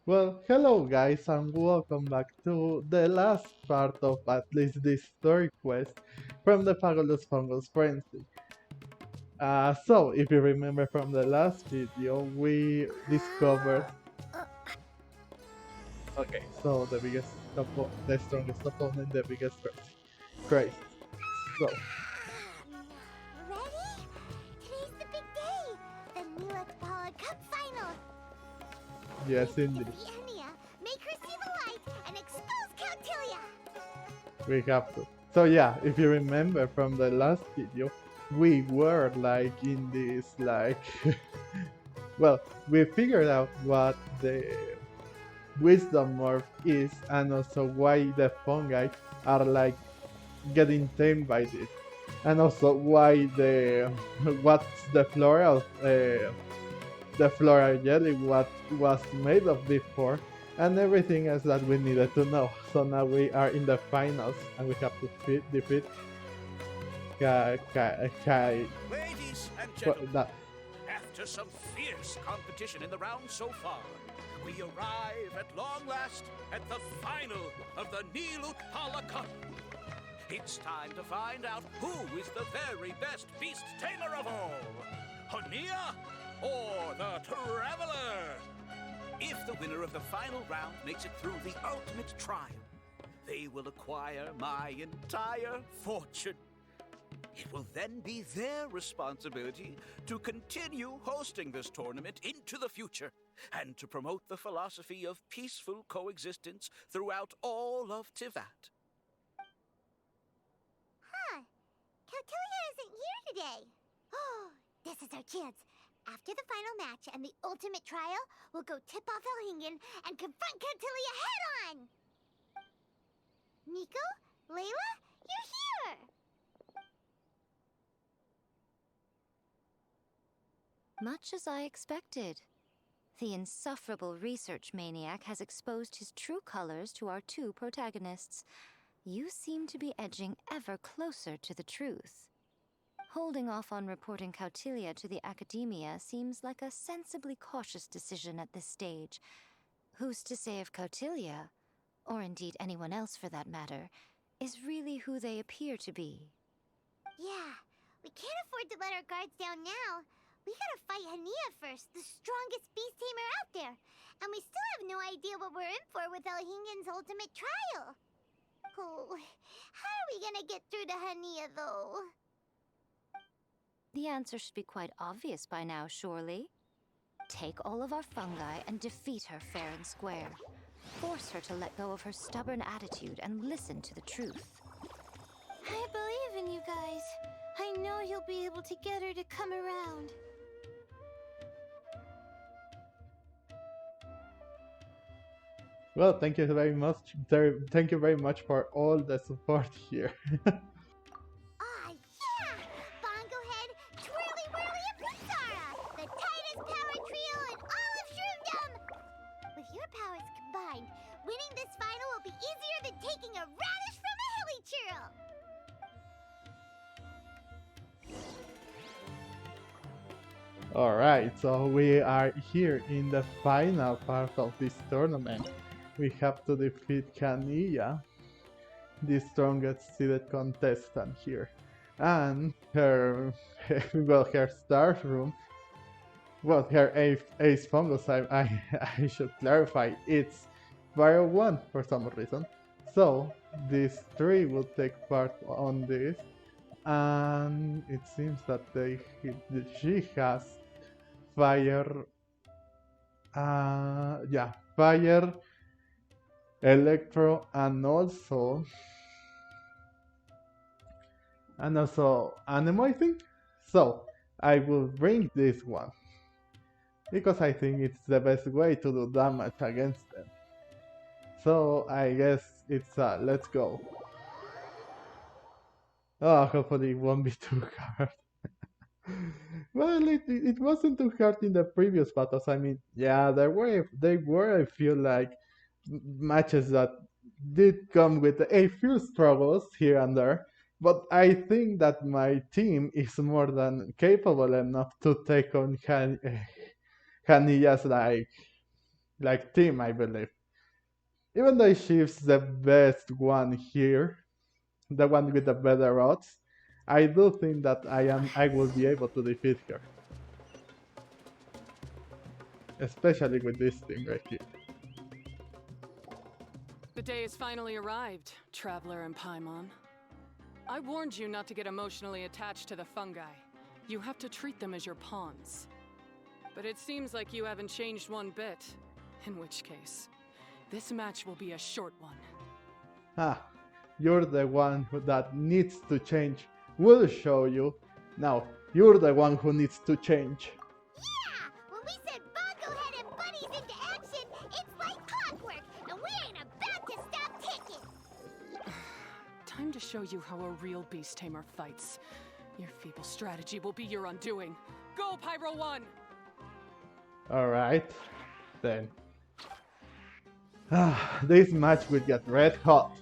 Well, hello guys and welcome back to the last part of at least this story quest from the Fabulous Fungus Frenzy. So, if you remember from the last video, we discovered, okay, so the strongest opponent, the biggest crazy. So, Ready? Today's the big day! The Neelix Power Cup Final! yes If we can indeed, beat Hanniyah, make her see the light, and expose Countilla! we have to. So yeah, if you remember from the last video, we were like in this well, we figured out what the wisdom morph is and also why the fungi are like getting tamed by this, and also why the what's the floral jelly what was made of before, and everything else that we needed to know. So now we are in the finals and we have to defeat Kai. Ladies and Well, gentlemen, that after some fierce competition in the round so far, we arrive at long last at the final of the Nilukpala Cup. It's time to find out who is the very best beast tamer of all, Hanniyah or the Traveler. If the winner of the final round makes it through the ultimate trial, they will acquire my entire fortune. It will then be their responsibility to continue hosting this tournament into the future and to promote the philosophy of peaceful coexistence throughout all of Tivat. Huh. Countilla isn't here today. Oh, this is our chance. After the final match and the ultimate trial, we'll go tip off Elhingen and confront Countilla head-on! Nico? Layla? You're here! Much as I expected. The insufferable research maniac has exposed his true colors to our two protagonists. You seem to be edging ever closer to the truth. Holding off on reporting Coutillia to the Academia seems like a sensibly cautious decision at this stage. Who's to say if Coutillia, or indeed anyone else for that matter, is really who they appear to be? Yeah, we can't afford to let our guards down now. We gotta fight Hanniyah first, the strongest beast tamer out there. And we still have no idea what we're in for with Elhingen's ultimate trial. Oh, how are we gonna get through to Hanniyah, though? The answer should be quite obvious by now, surely. Take all of our fungi and defeat her fair and square. Force her to let go of her stubborn attitude and listen to the truth. I believe in you guys. I know you'll be able to get her to come around. well, thank you very much. Thank you very much for all the support here. Ah, yeah! Bongo Head, Twirly Whirly, and Pizarra! The tightest power trio in all of Shroomdom! With your powers combined, winning this final will be easier than taking a radish from a hilly churl! Alright, so we are here in the final part of this tournament. We have to defeat Hanniyah, the strongest seeded contestant here. And her, well, her star room, well, her ace fungus, I should clarify, it's Fire 1 for some reason. So, these three will take part on this, and it seems that she has fire, yeah, fire, electro, and also anemo, I think. So I will bring this one because I think it's the best way to do damage against them. So I guess it's let's go. Oh, hopefully it won't be too hard. Well, it wasn't too hard in the previous battles. I mean, yeah, there were I feel like matches that did come with a few struggles here and there, but I think that my team is more than capable enough to take on Hanniyah's like like team, I believe. Even though she's the best one here, the one with the better odds, I do think that I will be able to defeat her. Especially with this thing right here. The day has finally arrived, Traveler and Paimon. I warned you not to get emotionally attached to the fungi. You have to treat them as your pawns. But it seems like you haven't changed one bit. In which case, this match will be a short one. Ah, you're the one that needs to change. We'll show you. Now, you're the one who needs to change. Yeah! When we send Bongo Head and buddies into action, it's like clockwork, and we ain't about to stop ticking! Time to show you how a real beast tamer fights. Your feeble strategy will be your undoing. Go, Pyro 1! Alright, then. This match will get red hot.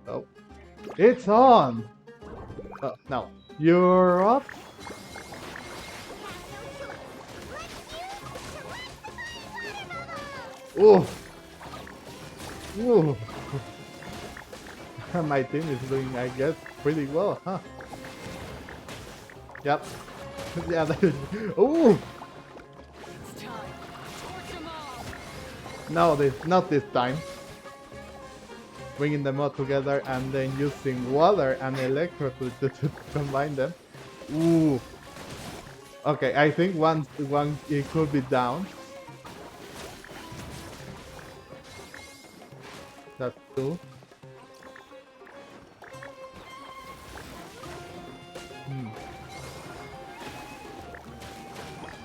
Oh, it's on! Oh, no. You're up? Ooh! Ooh! My team is doing, I guess, pretty well, huh? Yep. Yeah, ooh! It's time. Torch 'em all! No, not this time. Bringing them all together and then using water and electro to combine them. Ooh. Okay, I think one it could be down. That's two.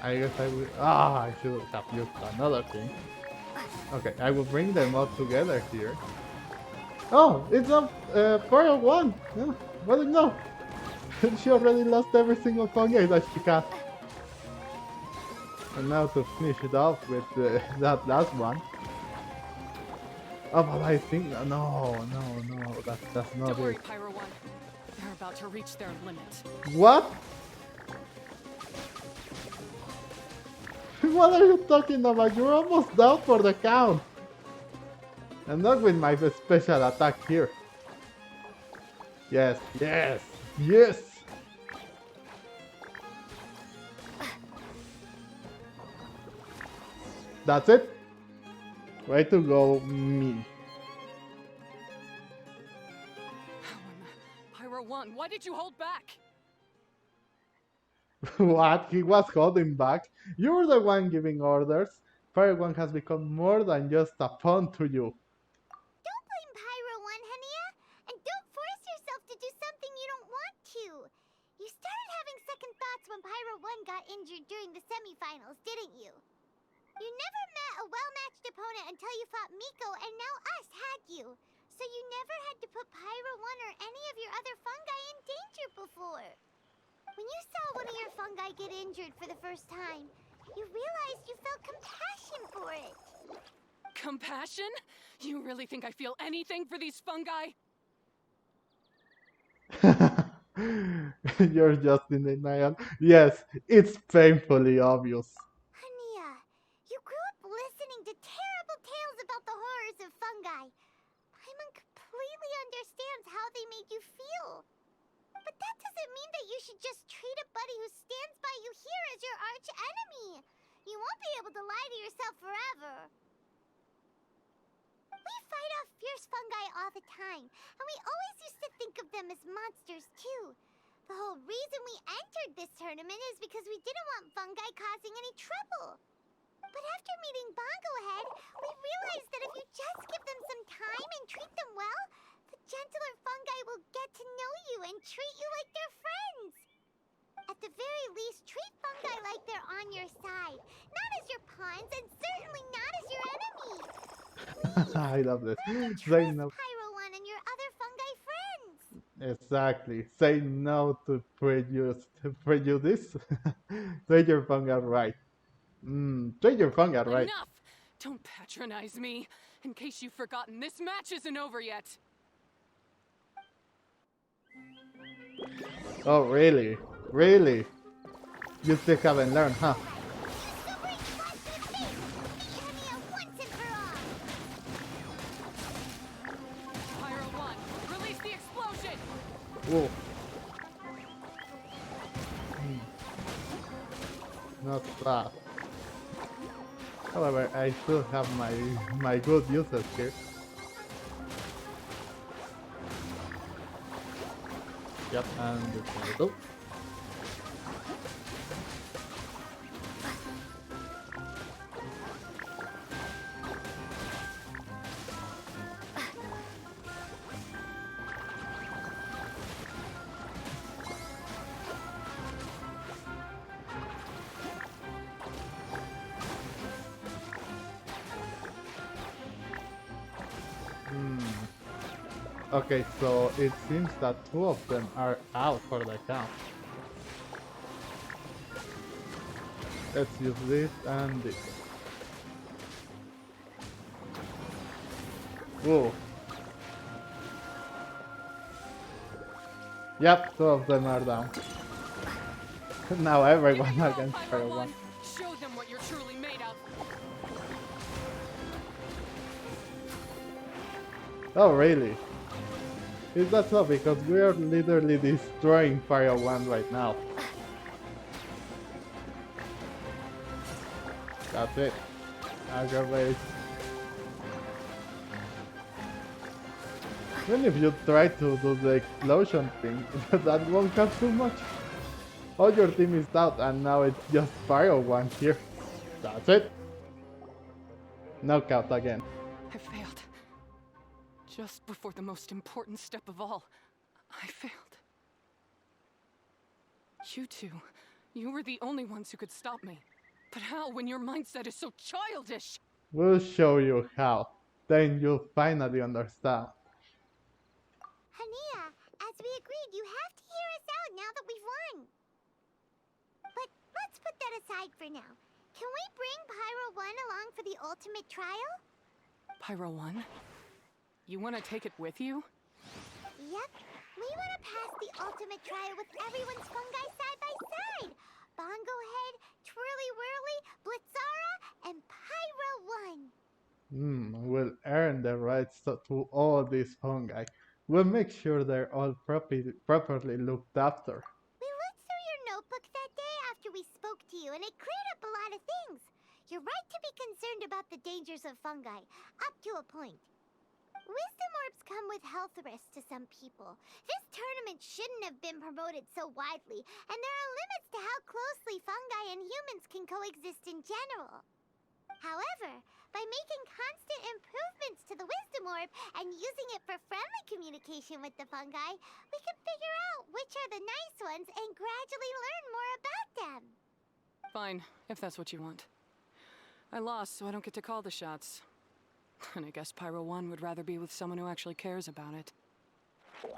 I guess I will. I should have used another thing. Okay, I will bring them all together here. Oh, it's a part of one. Yeah, well, no. She already lost every single fungi that she cast. And now to finish it off with that last one. Oh, but I think no, that's not Don't worry, it. Pyro 1. They're about to reach their limit. What? What are you talking about? You're almost down for the count. And not with my special attack here. Yes, yes, yes! That's it? Way to go, me. Pyro 1, why did you hold back? What? He was holding back? You're the one giving orders. Fire One has become more than just a pawn to you. Don't blame Pyro 1, Hanniyah, and don't force yourself to do something you don't want to. You started having second thoughts when Pyro 1 got injured during the semifinals, didn't you? You never met a well-matched opponent until you fought Miko, and now us had you. So you never had to put Pyro 1 or any of your other fungi in danger before. When you saw one of your fungi get injured for the first time, you realized you felt compassion for it. Compassion? You really think I feel anything for these fungi? You're just in denial. Yes, it's painfully obvious. Hanniyah, you grew up listening to terrible tales about the horrors of fungi. Paimon completely understands how they made you feel. But that doesn't mean that you should just treat a buddy who stands by you here as your arch enemy. You won't be able to lie to yourself forever. We fight off fierce fungi all the time, and we always used to think of them as monsters too. The whole reason we entered this tournament is because we didn't want fungi causing any trouble. But after meeting Bongo Head, we realized that if you just give them some time and treat them well, the gentler fungi will get to know you and treat you like their friends. At the very least, treat fungi like they're on your side, not as your pawns and certainly not as your enemies. I love this. Say Say no. Pyro 1 and your other fungi friends. Exactly. Say no to prejudice. Treat your fungi right. Treat your fungi right. Enough! Don't patronize me. In case you've forgotten, this match isn't over yet. Oh, really? Really? You still haven't learned, huh? Whoa. Not bad. However, I still have my good uses here. Yep, and this will do. Okay, so it seems that two of them are out for the count. Let's use this and this. Whoa. Yep, two of them are down. Now everyone Here you go, against Pyro Pyro 1. One. Show them what you're truly made of. Oh, really? Is that so? Because we are literally destroying Pyro 1 right now. That's it. Aggravate. Even if you try to do the explosion thing, that won't cost too much. All your team is out and now it's just Pyro 1 here. That's it. Knockout again. I failed. Just before the most important step of all, I failed. You two, you were the only ones who could stop me. But how when your mindset is so childish? We'll show you how. Then you'll finally understand. Hanniyah, as we agreed, you have to hear us out now that we've won. But let's put that aside for now. Can we bring Pyro 1 along for the ultimate trial? Pyro One? You want to take it with you? Yep. We want to pass the ultimate trial with everyone's fungi side by side. Bongo Head, Twirly Whirly, Blitzara, and Pyro 1. We'll earn the rights to all these fungi. We'll make sure they're all properly looked after. We looked through your notebook that day after we spoke to you, and it cleared up a lot of things. You're right to be concerned about the dangers of fungi, up to a point. Wisdom orbs come with health risks to some people. This tournament shouldn't have been promoted so widely, and there are limits to how closely fungi and humans can coexist in general. However, by making constant improvements to the Wisdom Orb and using it for friendly communication with the fungi, we can figure out which are the nice ones and gradually learn more about them. Fine, if that's what you want. I lost, so I don't get to call the shots. And I guess Pyro 1 would rather be with someone who actually cares about it. Cheer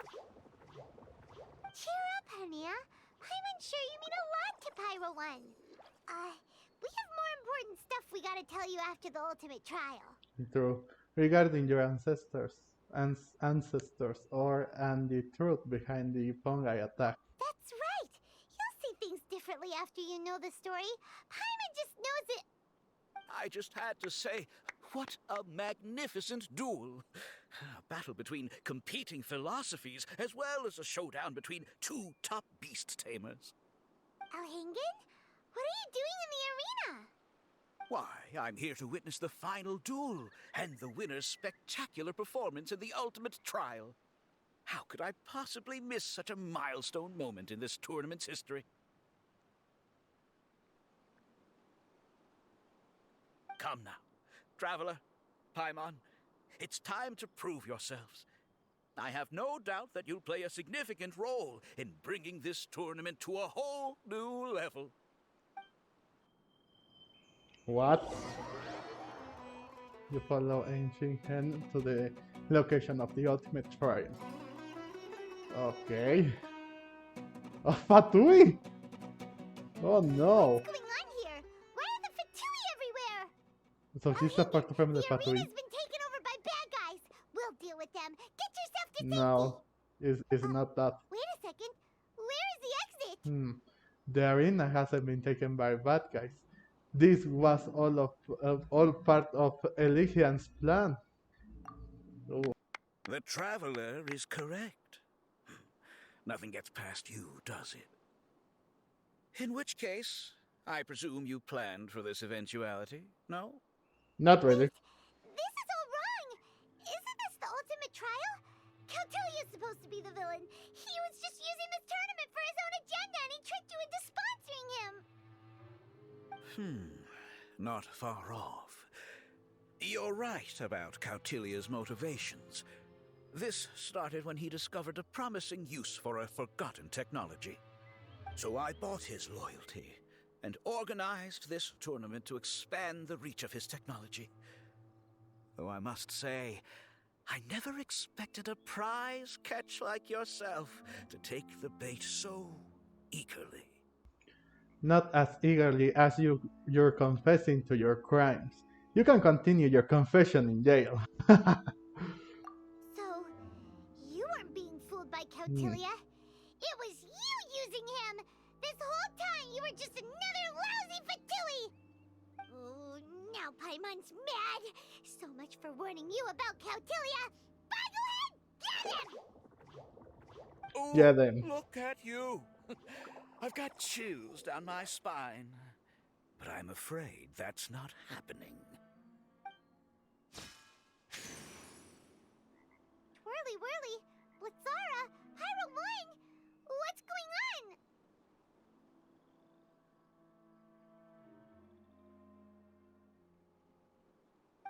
up, Hanniyah. I'm sure you mean a lot to Pyro 1. We have more important stuff we gotta tell you after the ultimate trial. True. Regarding your ancestors and the truth behind the fungi attack. That's right. You'll see things differently after you know the story. Paimon just knows it. I just had to say, what a magnificent duel. A battle between competing philosophies, as well as a showdown between two top beast tamers. Alhingen? What are you doing in the arena? Why, I'm here to witness the final duel and the winner's spectacular performance in the ultimate trial. How could I possibly miss such a milestone moment in this tournament's history? Come now, Traveler, Paimon, it's time to prove yourselves. I have no doubt that you'll play a significant role in bringing this tournament to a whole new level. What? You follow Ancient Hen to the location of the ultimate trial. Okay. Oh, Fatui! Oh no! What's going on here? Why are the Fatui everywhere? So she's a part of the The Fatui. arena's been taken over by bad guys. We'll deal with them. Get yourself to safety. No, it's not that. Wait a second. Where is the exit? The arena hasn't been taken by bad guys. This was all part of Elysian's plan. Oh. The Traveler is correct. Nothing gets past you, does it? In which case, I presume you planned for this eventuality, no? Not really. This is all wrong! Isn't this the ultimate trial? Cautilia's supposed to be the villain. He was just using this tournament for his own agenda and he tricked you into sponsoring him! Not far off. You're right about Cautilia's motivations. This started when he discovered a promising use for a forgotten technology. So I bought his loyalty and organized this tournament to expand the reach of his technology. Though I must say, I never expected a prize catch like yourself to take the bait so eagerly. Not as eagerly as you're confessing to your crimes. You can continue your confession in jail. So, you weren't being fooled by Cautilia. It was you using him! This whole time you were just another lousy fatui! Oh, now Paimon's mad! So much for warning you about Cautilia! Boglehead, get him! Oh, Get him. look at you! I've got chills down my spine. But I'm afraid that's not happening. Whirly whirly, Blitzara, Hyrule 1! What's going on?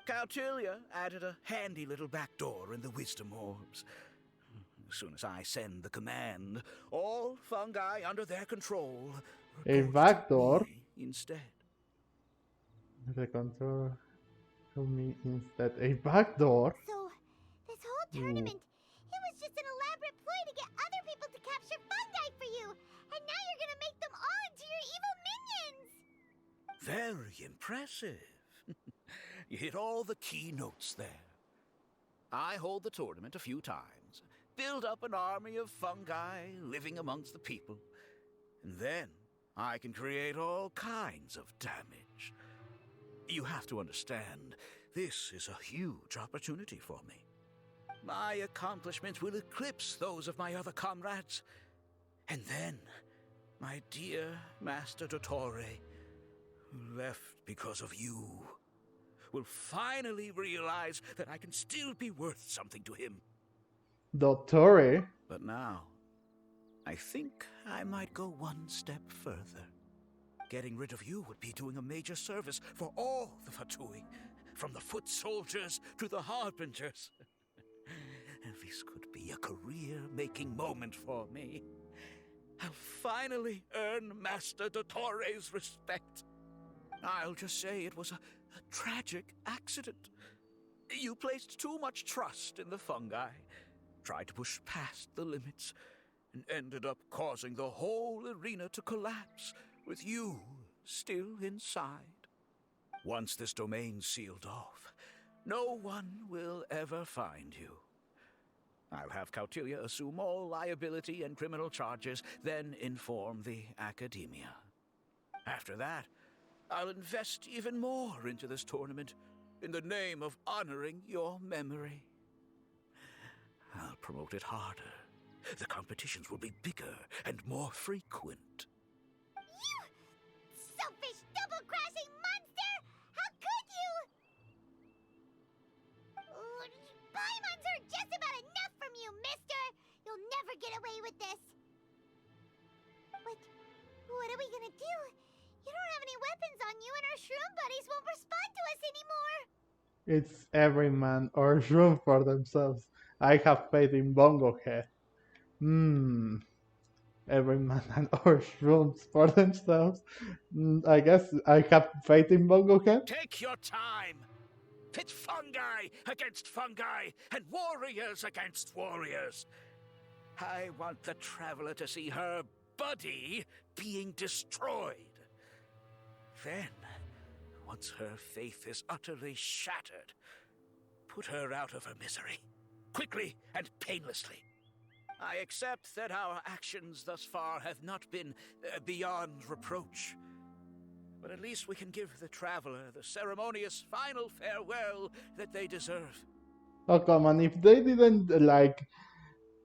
Cautilia added a handy little back door in the wisdom orbs. As soon as I send the command, all fungi under their control A report back to door? me instead. The control to me instead. A back door? So, this whole tournament, it was just an elaborate ploy to get other people to capture fungi for you! And now you're gonna make them all into your evil minions! Very impressive. You hit all the key notes there. I hold the tournament a few times, build up an army of fungi living amongst the people, and then I can create all kinds of damage. You have to understand, this is a huge opportunity for me. My accomplishments will eclipse those of my other comrades. And then, my dear Master Dottore, who left because of you, will finally realize that I can still be worth something to him. Dottore? But now, I think I might go one step further. Getting rid of you would be doing a major service for all the Fatui, from the foot soldiers to the harbingers. This could be a career-making moment for me. I'll finally earn Master Dottore's respect. I'll just say it was a tragic accident. You placed too much trust in the fungi, tried to push past the limits, and ended up causing the whole arena to collapse, with you still inside. Once this domain's sealed off, no one will ever find you. I'll have Cautilia assume all liability and criminal charges, then inform the Academia. After that, I'll invest even more into this tournament in the name of honoring your memory. I'll promote it harder. The competitions will be bigger and more frequent. You selfish, double-crashing monster! How could you? Paimons are just about enough from you, mister! You'll never get away with this! But what are we gonna do? You don't have any weapons on you and our shroom buddies won't respond to us anymore! It's every man or room for themselves. I have faith in Bongo Head. Every man and or shrooms for themselves. I guess I have faith in Bongo Head. Take your time! Pit fungi against fungi and warriors against warriors. I want the traveler to see her buddy being destroyed. Then, once her faith is utterly shattered, put her out of her misery, quickly and painlessly. I accept that our actions thus far have not been beyond reproach. But at least we can give the traveler the ceremonious final farewell that they deserve. Oh come on, if they didn't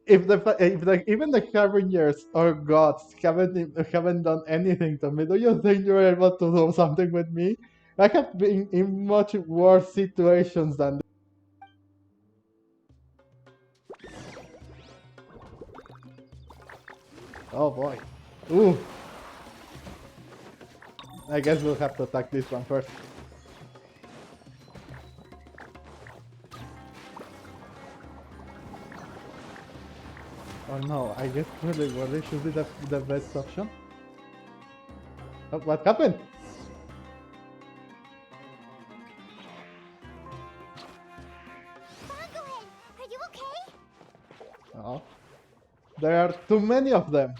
if even the Harbinger or gods haven't done anything to me, do you think you're able to do something with me? I have been in much worse situations than this. Oh boy. Ooh. I guess we'll have to attack this one first. Oh no, I guess really should be the best option. Oh, what happened? Bongo Head, are you okay? Oh. There are too many of them.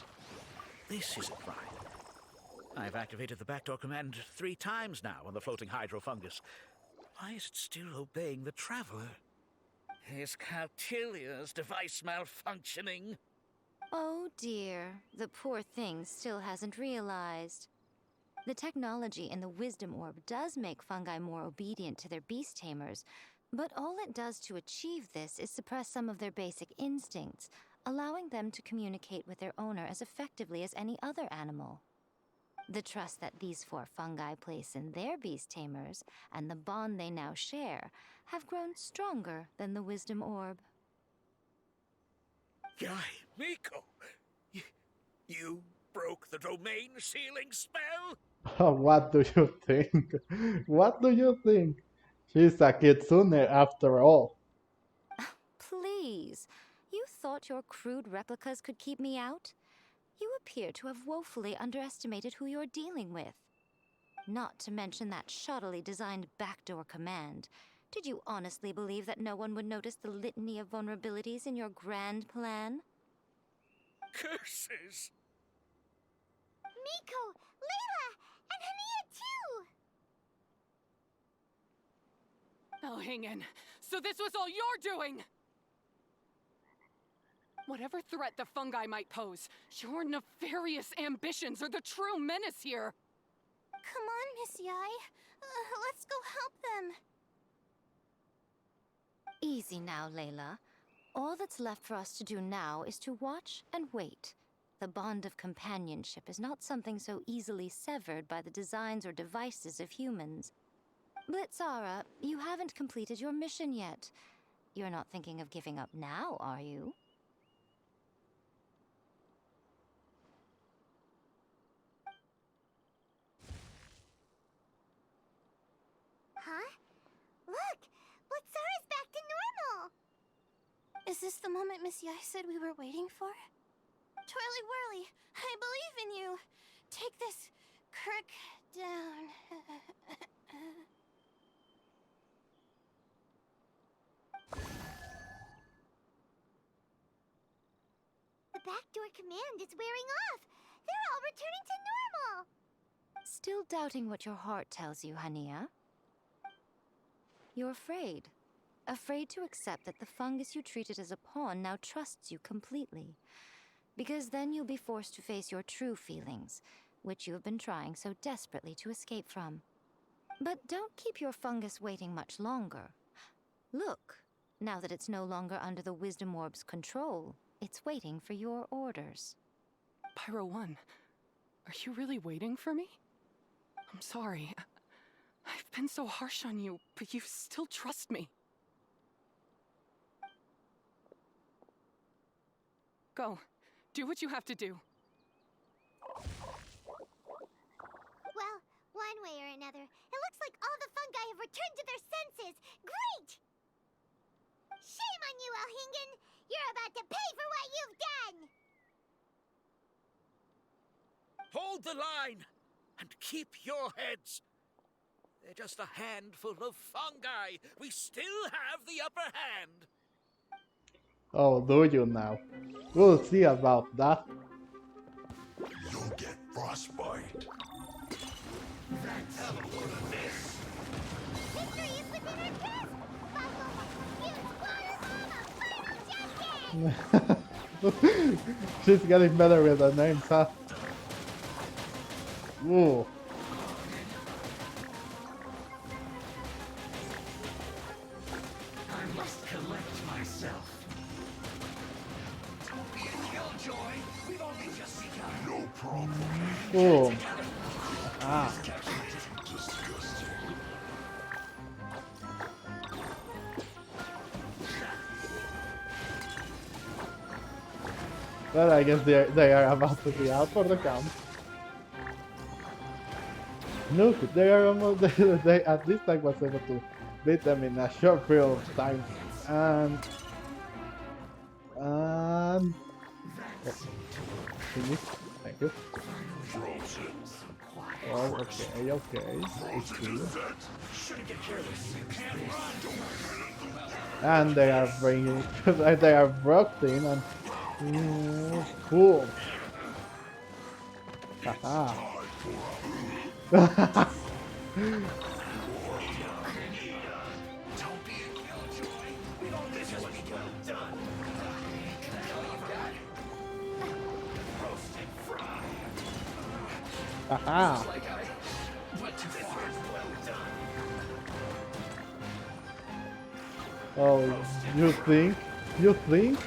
This isn't right. I've activated the backdoor command 3 times now on the floating hydrofungus. Why is it still obeying the traveler? Is Caltilia's device malfunctioning? Oh dear, the poor thing still hasn't realized. The technology in the Wisdom Orb does make fungi more obedient to their beast tamers, but all it does to achieve this is suppress some of their basic instincts, allowing them to communicate with their owner as effectively as any other animal. The trust that these 4 fungi place in their beast tamers and the bond they now share have grown stronger than the Wisdom Orb. Guy, Miko! You broke the domain sealing spell? What do you think? What do you think? She's a kitsune after all. Please, you thought your crude replicas could keep me out? You appear to have woefully underestimated who you're dealing with. Not to mention that shoddily designed backdoor command. Did you honestly believe that no one would notice the litany of vulnerabilities in your grand plan? Curses! Miko, Layla, and Hanniyah too! Elhingen, so this was all you're doing! Whatever threat the fungi might pose, your nefarious ambitions are the true menace here! Come on, Miss Yai. Let's go help them. Easy now, Layla. All that's left for us to do now is to watch and wait. The bond of companionship is not something so easily severed by the designs or devices of humans. Blitzara, you haven't completed your mission yet. You're not thinking of giving up now, are you? Huh? Look! Blitzara's back to normal! Is this the moment Miss Yai said we were waiting for? Twirly Whirly, I believe in you! Take this Kirk down. The backdoor command is wearing off! They're all returning to normal! Still doubting what your heart tells you, Hanniyah? You're afraid. Afraid to accept that the fungus you treated as a pawn now trusts you completely. Because then you'll be forced to face your true feelings, which you have been trying so desperately to escape from. But don't keep your fungus waiting much longer. Look, now that it's no longer under the Wisdom Orb's control, it's waiting for your orders. Pyro 1, are you really waiting for me? I'm sorry. I've been so harsh on you, but you still trust me. Go. Do what you have to do. Well, one way or another, it looks like all the fungi have returned to their senses. Great! Shame on you, Elhingen! You're about to pay for what you've done! Hold the line! And keep your heads! They're just a handful of fungi. We still have the upper hand. Oh, do you now? We'll see about that. You'll get frostbite. Victory is within our grasp! Bongo has used water bomb of final champion! She's getting better with the names, huh? Ooh. I must collect myself. No problem. Boom. Ah. Disgusting. Well, I guess they are about to be out for the count. Look, they are almost they at least I was able to beat them in a short period of time. And and oh, finish. Thank you. Frozen. Oh, okay, okay. It's good. And they are bringing, they are broken and cool. Haha. Haha. Oh, you think? You think?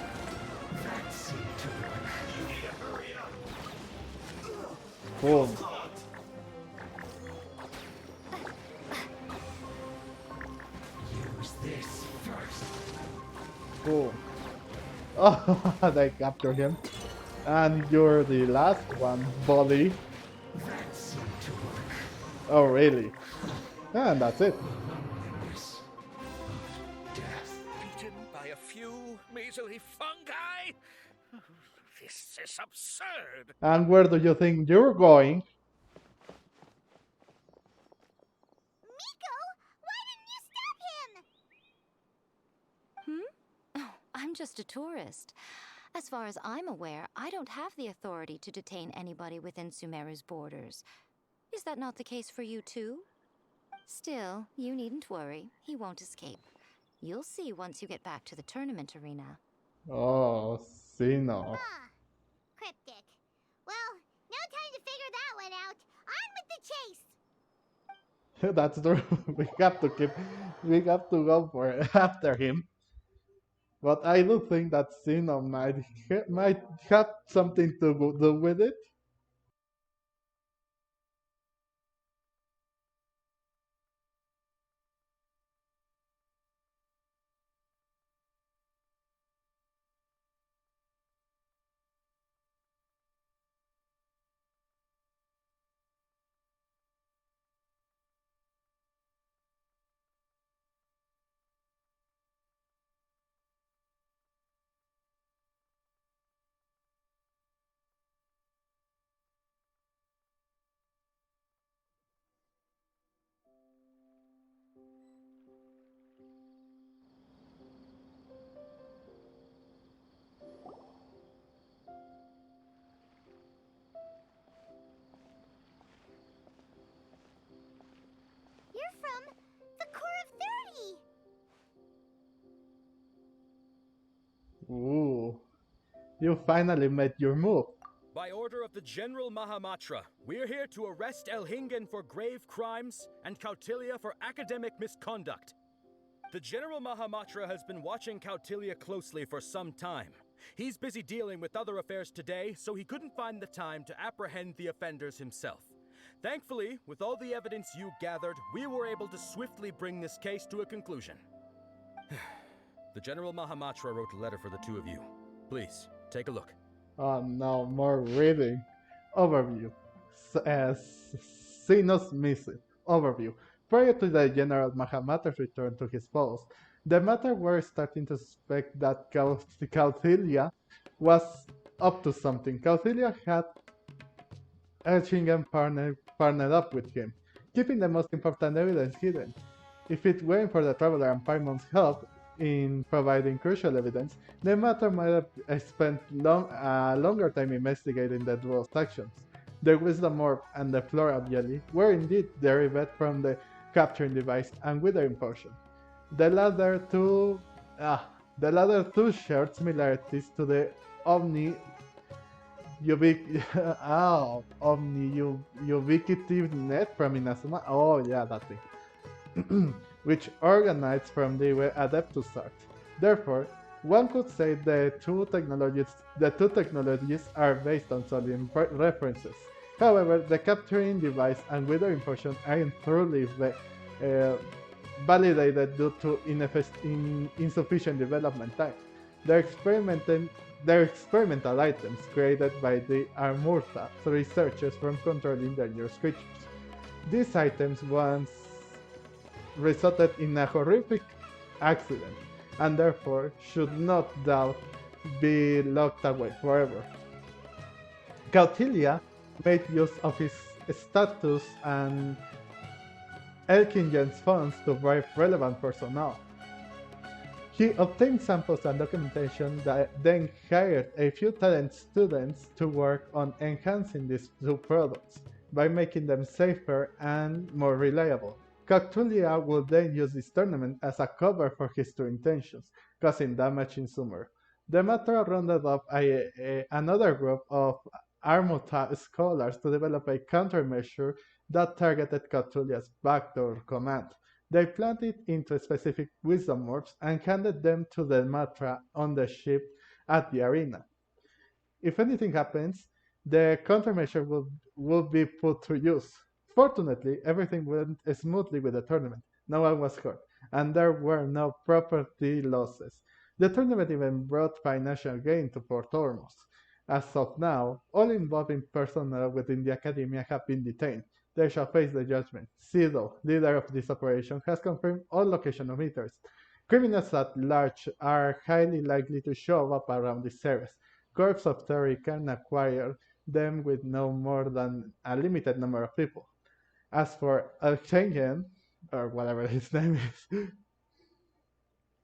Boom. Boom. Oh, they captured him. And you're the last one, buddy. Oh, really? And that's it. Beaten by a few measly fungi? This is absurd. And where do you think you're going? Miko, why didn't you stop him? Oh, I'm just a tourist. As far as I'm aware, I don't have the authority to detain anybody within Sumeru's borders. Is that not the case for you too? Still, you needn't worry. He won't escape. You'll see once you get back to the tournament arena. Oh, Sino. Ah, cryptic. Well, no time to figure that one out. On with the chase! That's true. We have to go for it after him. But I do think that Sino might have something to do with it. You're from the Core of 30! Ooh. You finally made your move. By order of the General Mahamatra, we're here to arrest Elhingen for grave crimes and Kautilya for academic misconduct. The General Mahamatra has been watching Kautilya closely for some time. He's busy dealing with other affairs today, so he couldn't find the time to apprehend the offenders himself. Thankfully, with all the evidence you gathered, we were able to swiftly bring this case to a conclusion. The General Mahamatra wrote a letter for the two of you. Please, take a look. Oh no, more reading. Overview. Sino's mission. Overview. Prior to the General Mahamatra's return to his post, the matter were starting to suspect that Kautilya was up to something. Kautilya had Elchingen partnered up with him, keeping the most important evidence hidden. If it weren't for the Traveler and Paimon's help in providing crucial evidence, the matter might have spent longer time investigating the duo's actions. The Wisdom Orb and the Floral Jelly were indeed derived from the capturing device and withering potion. The latter two shared similarities to the Omni ubiquitive net from Inazuma. Oh yeah, that thing. Which organized from the Adeptus art. Therefore, One could say the two technologies are based on solid references. However, the capturing device and withering potion aren't truly uh, validated due to insufficient development time. They're, experimenting, they're experimental items created by the Armurta researchers from controlling dangerous creatures. These items once resulted in a horrific accident and therefore should not doubt be locked away forever. Cautilia made use of his status and Elkingen's funds to bribe relevant personnel. He obtained samples and documentation that then hired a few talent students to work on enhancing these two products by making them safer and more reliable. Cactulia would then use this tournament as a cover for his true intentions, causing damage in Summer. The matter rounded up another group of Armuta scholars to develop a countermeasure that targeted Catulia's backdoor command. They planted into specific wisdom orbs and handed them to the Matra on the ship at the arena. If anything happens, the countermeasure will be put to use. Fortunately, everything went smoothly with the tournament. No one was hurt, and there were no property losses. The tournament even brought financial gain to Port Ormuz. As of now, all involving personnel within the Academia have been detained. They shall face the judgment. Sido, leader of this operation, has confirmed all location of interest. Criminals at large are highly likely to show up around these areas. Corps of Theory can acquire them with no more than a limited number of people. As for Elchengen, or whatever his name is,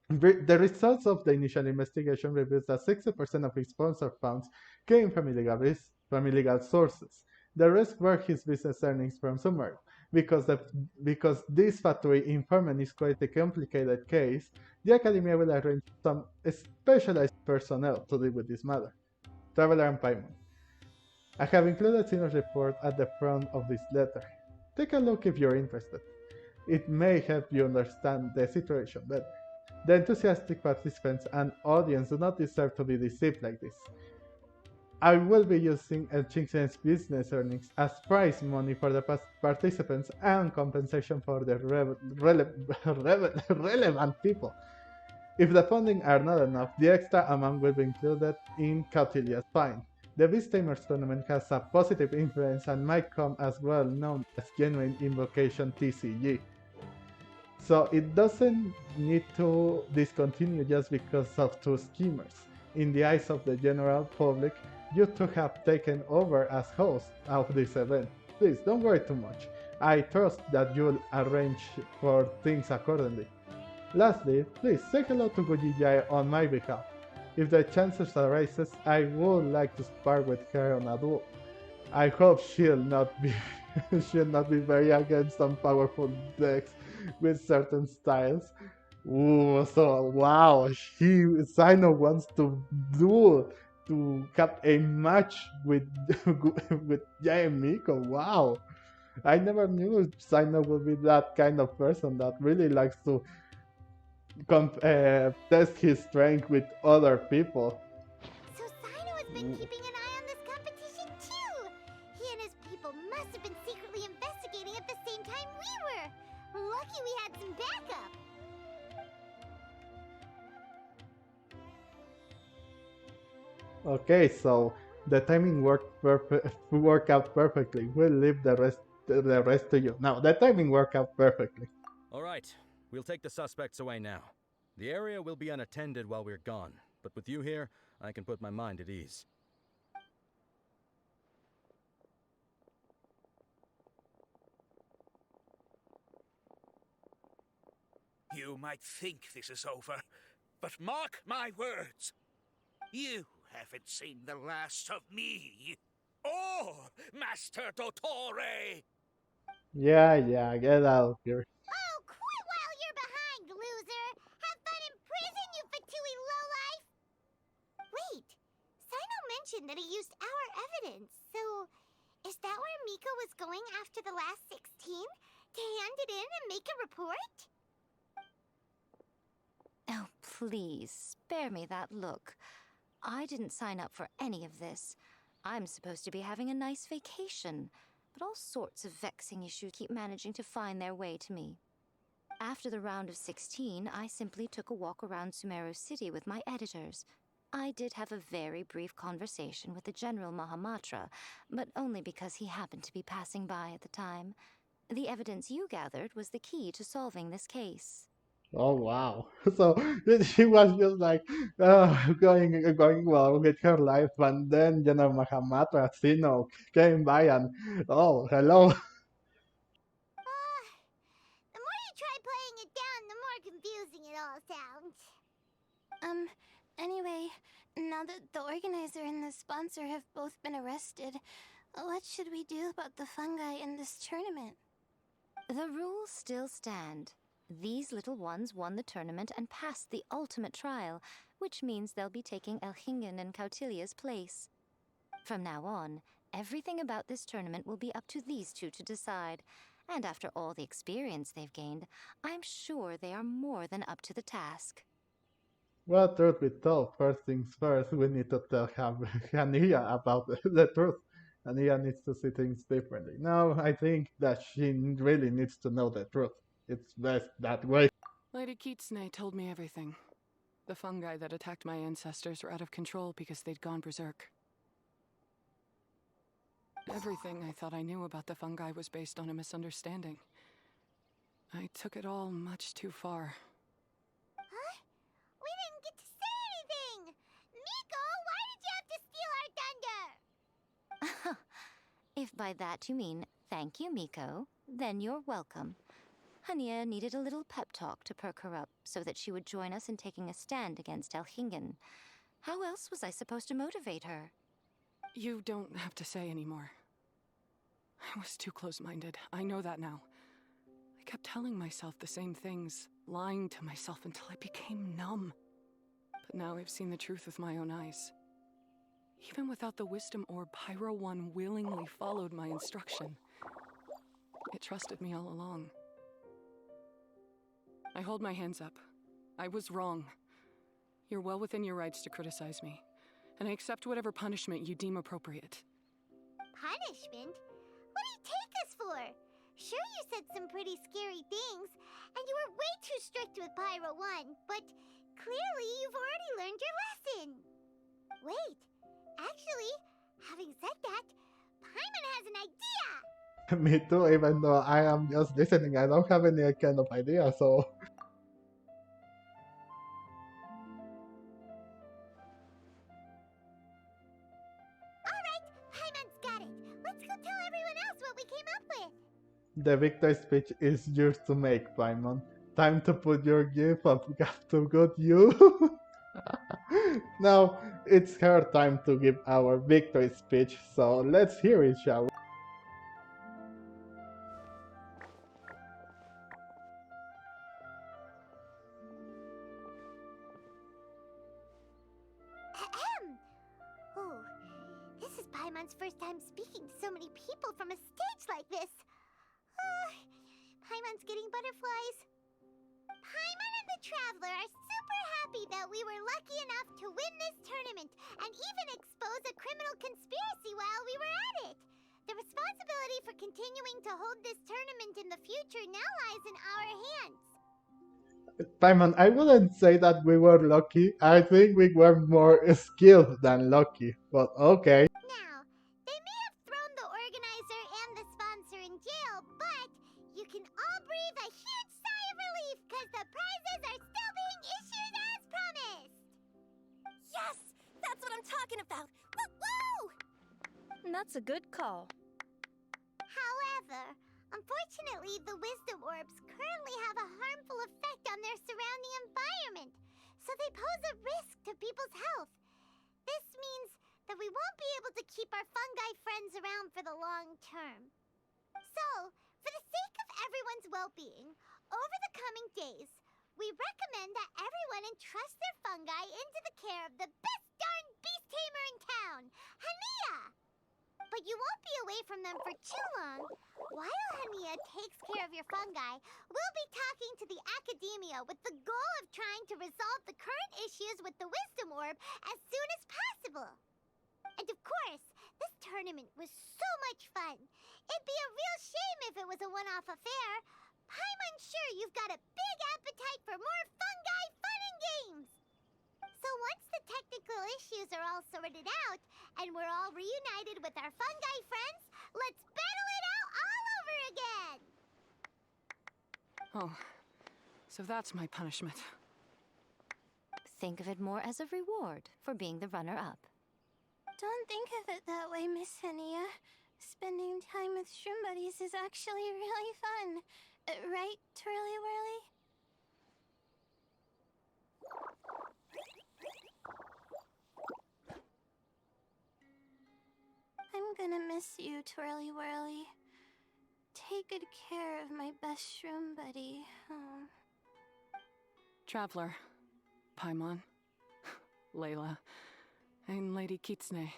the results of the initial investigation reveals that 60% of his sponsor funds came from illegal sources. The rest were his business earnings from Sumer. Because this Fatui informant is quite a complicated case, the Academia will arrange some specialized personnel to deal with this matter. Traveler and Paimon. I have included Sinno's report at the front of this letter. Take a look if you're interested. It may help you understand the situation better. The enthusiastic participants and audience do not deserve to be deceived like this. I will be using Elchingen's business earnings as prize money for the participants and compensation for the relevant people. If the funding are not enough, the extra amount will be included in Cautilia's fine. The Beast Tamers tournament has a positive influence and might come as well known as Genuine Invocation TCG. So it doesn't need to discontinue just because of two schemers. In the eyes of the general public, you two have taken over as host of this event. Please don't worry too much. I trust that you'll arrange for things accordingly. Lastly, please say hello to Gujijai on my behalf. If the chances arises, I would like to spar with her on a duel. I hope she'll not be very against some powerful decks with certain styles. Ooh, so wow, Sino wants to duel to have a match with with Giant Miko. Wow, I never knew Sino would be that kind of person that really likes to test his strength with other people. So Sino has been keeping an eye on this competition too! He and his people must have been secretly investigating at the same time we were! Lucky we had some backup! Okay, so the timing worked out perfectly. We'll leave the rest to you. Now, the timing worked out perfectly. All right, we'll take the suspects away now. The area will be unattended while we're gone, but with you here, I can put my mind at ease. You might think this is over, but mark my words. You haven't seen the last of me. Or Master Dottore! Yeah, get out of here. Oh, quit while you're behind, loser! Have fun in prison, you Fatui lowlife! Wait, Sino mentioned that he used our evidence, so is that where Miko was going after the last 16? To hand it in and make a report? Oh, please, spare me that look. I didn't sign up for any of this. I'm supposed to be having a nice vacation, but all sorts of vexing issues keep managing to find their way to me. After the round of 16, I simply took a walk around Sumeru City with my editors. I did have a very brief conversation with the General Mahamatra, but only because he happened to be passing by at the time. The evidence you gathered was the key to solving this case. Oh wow! So she was just like going well with her life, and then Mahamatra Sino came by and oh hello. The more you try playing it down, the more confusing it all sounds. Anyway, now that the organizer and the sponsor have both been arrested, what should we do about the fungi in this tournament? The rules still stand. These little ones won the tournament and passed the ultimate trial, which means they'll be taking Elhingen and Cautilia's place. From now on, everything about this tournament will be up to these two to decide, and after all the experience they've gained, I'm sure they are more than up to the task. Well, truth be told, first things first, we need to tell Hanniyah about the truth. Hanniyah needs to see things differently. No, I think that she really needs to know the truth. It's best that way. Lady Kitsune told me everything. The fungi that attacked my ancestors were out of control because they'd gone berserk. Everything I thought I knew about the fungi was based on a misunderstanding. I took it all much too far. Huh? We didn't get to say anything! Miko, why did you have to steal our thunder? If by that you mean thank you, Miko, then you're welcome. Hanniyah needed a little pep talk to perk her up so that she would join us in taking a stand against Elhingen. How else was I supposed to motivate her? You don't have to say anymore. I was too close-minded. I know that now. I kept telling myself the same things, lying to myself until I became numb. But now I've seen the truth with my own eyes. Even without the wisdom orb, Pyro 1 willingly followed my instruction. It trusted me all along. I hold my hands up. I was wrong. You're well within your rights to criticize me, and I accept whatever punishment you deem appropriate. Punishment? What do you take us for? Sure, you said some pretty scary things, and you were way too strict with Pyro 1, but clearly you've already learned your lesson. Wait, actually, having said that, Paimon has an idea! Me too, even though I am just listening, I don't have any kind of idea, so. Alright, Paimon's got it. Let's go tell everyone else what we came up with. The victory speech is yours to make, Paimon. Time to put your gift of to good you. Now, it's her time to give our victory speech, so let's hear it, shall we? Oh, this is Paimon's first time speaking to so many people from a stage like this. Paimon's getting butterflies. Paimon and the Traveler are super happy that we were lucky enough to win this tournament and even expose a criminal conspiracy while we were at it. The responsibility for continuing to hold this tournament in the future now lies in our hands. Paimon, I wouldn't say that we were lucky. I think we were more skilled than lucky, but okay. Now, they may have thrown the organizer and the sponsor in jail, but you can all breathe a huge sigh of relief because the prizes are still being issued as promised! Yes! That's what I'm talking about! Woo-woo! That's a good call. However, unfortunately, the wisdom orbs currently have a harmful effect on their surrounding environment, so they pose a risk to people's health. This means that we won't be able to keep our fungi friends around for the long term. So, for the sake of everyone's well-being, over the coming days, we recommend that everyone entrust their fungi into the care of the best darn beast tamer in town, Hanniyah! But you won't be away from them for too long. While Hanniyah takes care of your fungi, we'll be talking to the academia Hanniyah with the goal of trying to resolve the current issues with the Wisdom Orb as soon as possible. And of course, this tournament was so much fun. It'd be a real shame if it was a one-off affair. I'm sure you've got a big appetite for more fungi fun and games. So once the technical issues are all sorted out, and we're all reunited with our fungi friends, let's battle it out all over again! Oh, so that's my punishment. Think of it more as a reward for being the runner-up. Don't think of it that way, Miss Hanniyah. Spending time with shroom buddies is actually really fun. Right, Twirly Whirly? I'm gonna miss you, Twirly Whirly. Take good care of my best shroom buddy. Oh. Traveler, Paimon, Layla, and Lady Kitsune.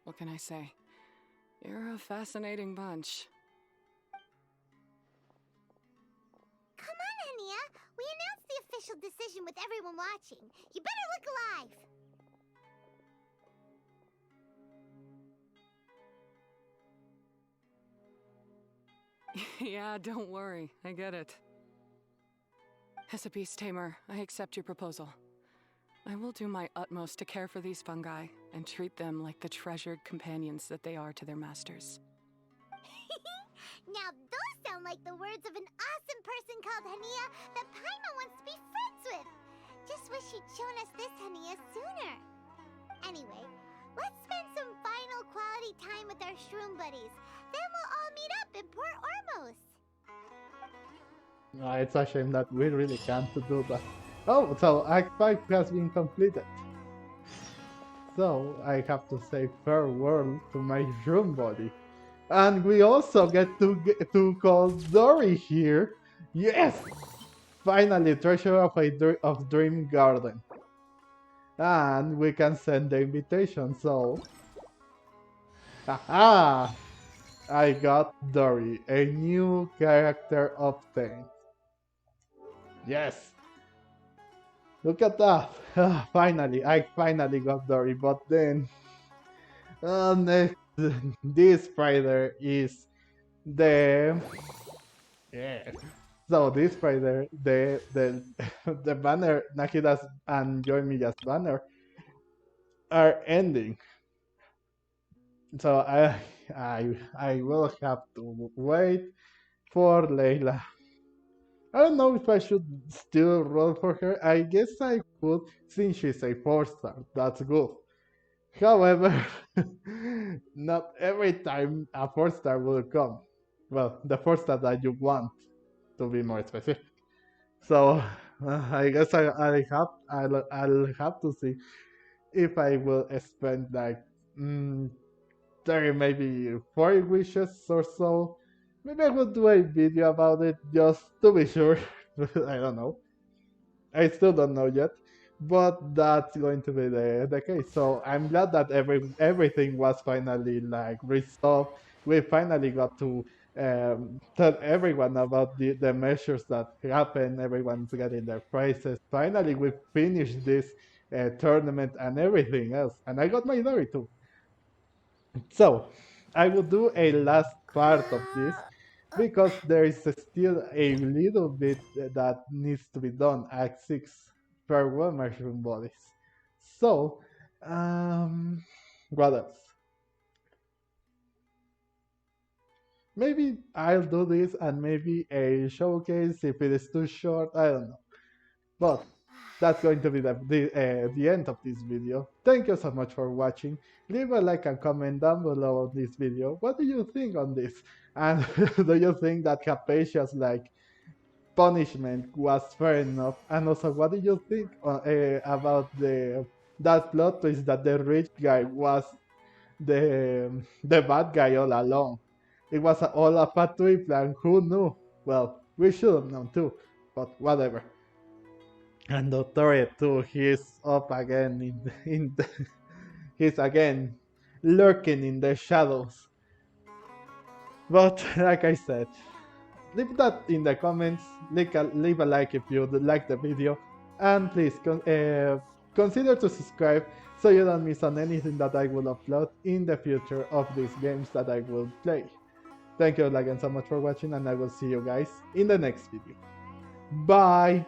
What can I say? You're a fascinating bunch. Come on, Hanniyah. We announced the official decision with everyone watching. You better look alive. Yeah, don't worry. I get it. As a beast tamer, I accept your proposal. I will do my utmost to care for these fungi and treat them like the treasured companions that they are to their masters. Now those sound like the words of an awesome person called Hanniyah that Paimon wants to be friends with. Just wish she'd shown us this Hanniyah sooner. Anyway, let's spend some final quality time with our shroom buddies. Then we'll all meet up in Port Ormos. It's a shame that we really can't do that. Oh, so Act 5 has been completed. So I have to say farewell to my shroom body. And we also get to call Dory here. Yes! Finally, Treasure of Dream Garden. And we can send the invitation, so... Haha! I got Dory, a new character obtained. Yes! Look at that! Finally, I finally got Dory, but then... next, this Friday is the... Yeah. So this Friday, the banner, Nakida's and Yoimiya's banner, are ending. So I will have to wait for Layla. I don't know if I should still roll for her. I guess I would, since she's a 4-star. That's good. However, not every time a 4-star will come. Well, the 4-star that you want, to be more specific. So I guess I'll have to see if I will spend like 30, maybe 40 wishes or so. Maybe I will do a video about it just to be sure. I don't know. I still don't know yet. But that's going to be the case. So I'm glad that everything was finally like resolved. We finally got to tell everyone about the measures that happened. Everyone's getting their prizes. Finally, we finished this tournament and everything else. And I got my Dory too. So I will do a last part of this because there is still a little bit that needs to be done. Act 6, farewell mushroom bodies. So, what else? Maybe I'll do this and maybe a showcase if it is too short, I don't know. But that's going to be the end of this video. Thank you so much for watching. Leave a like and comment down below on this video. What do you think on this? And do you think that Capatia's like punishment was fair enough? And also, what do you think about that plot twist that the rich guy was the bad guy all along? It was all a factory plan. Who knew? Well, we should have known too, but whatever. And Doctor too, he's up again he's again lurking in the shadows. But like I said, leave that in the comments, leave a like if you like the video, and please consider to subscribe so you don't miss on anything that I will upload in the future of these games that I will play. Thank you again so much for watching, and I will see you guys in the next video. Bye!